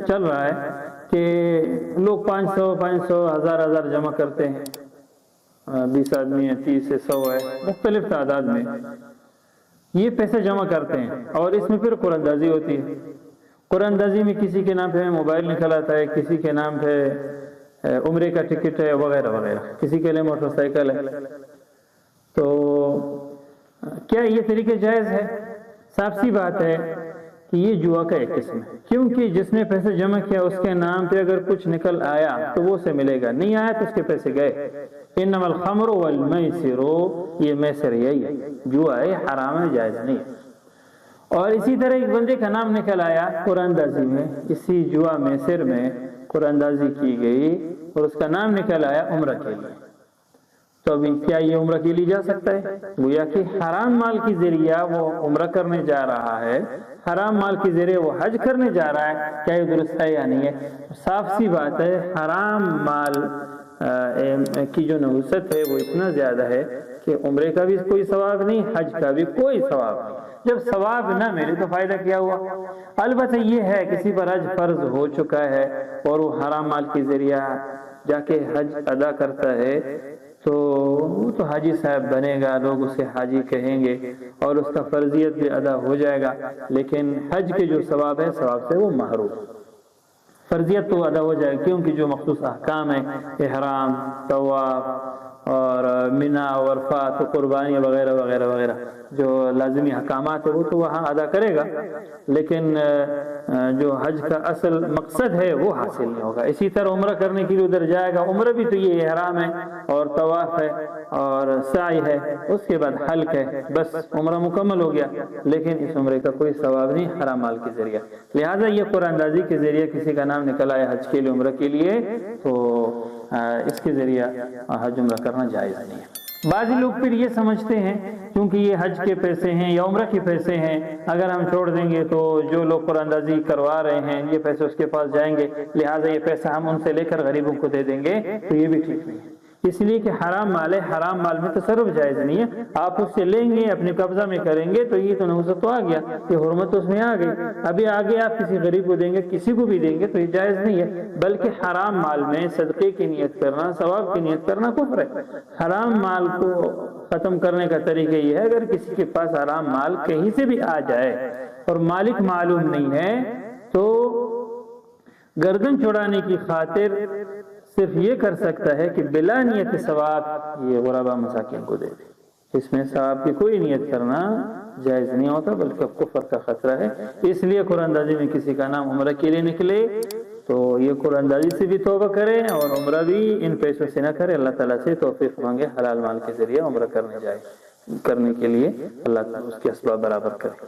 چل رہا ہے کہ لوگ 500 1000 جمع کرتے ہیں، 20 آدمی ہے، 30 ہے، 100 ہے، مختلف تعداد میں یہ پیسے جمع کرتے ہیں، اور اس میں پھر قرآن اندازی ہوتی ہے۔ قرآن اندازی میں کسی کے نام پہ موبائل نکل آتا ہے، کسی کے نام پہ عمرے کا ٹکٹ ہے وغیرہ وغیرہ، کسی کے لیے موٹر سائیکل ہے۔ تو کیا یہ طریقہ جائز ہے؟ صاف سی بات ہے کہ یہ جوا کا ایک قسم ہے، کیونکہ جس نے پیسے جمع کیا اس کے نام پہ اگر کچھ نکل آیا تو وہ اسے ملے گا، نہیں آیا تو اس کے پیسے گئے۔ انما الخمر والمیسر، یہ میسر یہی ہے، جوا ہے، حرام ہے، جائز نہیں ہے۔ اور اسی طرح ایک بندے کا نام نکل آیا قرآن اندازی میں، اسی جوا میسر میں قرآن اندازی کی گئی اور اس کا نام نکل آیا عمرہ کے لیے، تو ابھی کیا یہ عمرہ کے لیے جا سکتا ہے؟ گویا کہ حرام مال کی ذریعہ وہ عمرہ کرنے جا رہا ہے، حرام مال کے ذریعے وہ حج کرنے جا رہا ہے، کیا یہ درست ہے یا نہیں ہے؟ صاف سی بات ہے، حرام مال کی جو نحوست ہے وہ اتنا زیادہ ہے کہ عمرے کا بھی کوئی ثواب نہیں، حج کا بھی کوئی ثواب نہیں۔ جب ثواب نہ ملے تو فائدہ کیا ہوا؟ البتہ یہ ہے کسی پر حج فرض ہو چکا ہے اور وہ حرام مال کے ذریعہ جا کے حج ادا کرتا ہے تو وہ تو حاجی صاحب بنے گا، لوگ اسے حاجی کہیں گے اور اس کا فرضیت بھی ادا ہو جائے گا، لیکن حج کے جو ثواب ہے ثواب سے وہ محروم۔ فرضیت تو ادا ہو جائے کیونکہ جو مخصوص احکام ہیں، احرام، طواف اور منا اور عرفات و قربانی وغیرہ وغیرہ وغیرہ جو لازمی احکامات ہیں وہ تو وہاں ادا کرے گا، لیکن جو حج کا اصل مقصد ہے وہ حاصل نہیں ہوگا۔ اسی طرح عمرہ کرنے کے لیے ادھر جائے گا، عمرہ بھی تو یہ احرام ہے اور طواف ہے اور سعی ہے، اس کے بعد حلق ہے، بس عمرہ مکمل ہو گیا، لیکن اس عمرے کا کوئی ثواب نہیں حرام مال کے ذریعہ۔ لہٰذا یہ قرآن اندازی کے ذریعے کسی کا نام نکل آیا حج کے لیے، عمرہ کے لیے، تو اس کے ذریعہ حج عمرہ کرنا جائز نہیں ہے۔ بعض لوگ پھر یہ سمجھتے ہیں کیونکہ یہ حج کے پیسے ہیں یا عمرہ کے پیسے ہیں، اگر ہم چھوڑ دیں گے تو جو لوگ قرآن اندازی کروا رہے ہیں یہ پیسے اس کے پاس جائیں گے، لہٰذا یہ پیسہ ہم ان سے لے کر غریبوں کو دے دیں گے، تو یہ بھی ٹھیک نہیں ہے، اس لیے کہ حرام مال ہے، حرام مال میں تصرف جائز نہیں ہے۔ آپ اس سے لیں گے، اپنے قبضہ میں کریں گے تو یہ تو نحوست تو آ گیا، یہ حرمت اس میں آ گئی، ابھی آگے آپ کسی غریب کو دیں گے، کسی کو بھی دیں گے تو یہ جائز نہیں ہے، بلکہ حرام مال میں صدقے کی نیت کرنا، ثواب کی نیت کرنا کفر ہے۔ حرام مال کو ختم کرنے کا طریقہ یہ ہے، اگر کسی کے پاس حرام مال کہیں سے بھی آ جائے اور مالک معلوم نہیں ہے تو گردن چھڑانے کی خاطر صرف یہ کر سکتا ہے کہ بلا نیت ثواب یہ غربا مساکین کو دے دے، اس میں ثواب کی کوئی نیت کرنا جائز نہیں ہوتا بلکہ کفر کا خطرہ ہے۔ اس لیے قرآن اندازی میں کسی کا نام عمرہ کے لیے نکلے تو یہ قرآن اندازی سے بھی توبہ کرے اور عمرہ بھی ان پیسوں سے نہ کرے، اللہ تعالیٰ سے توفیق مانگے حلال مال کے ذریعے عمرہ کرنے کے لیے، اللہ تعالیٰ اس کے اسباب برابر کرے۔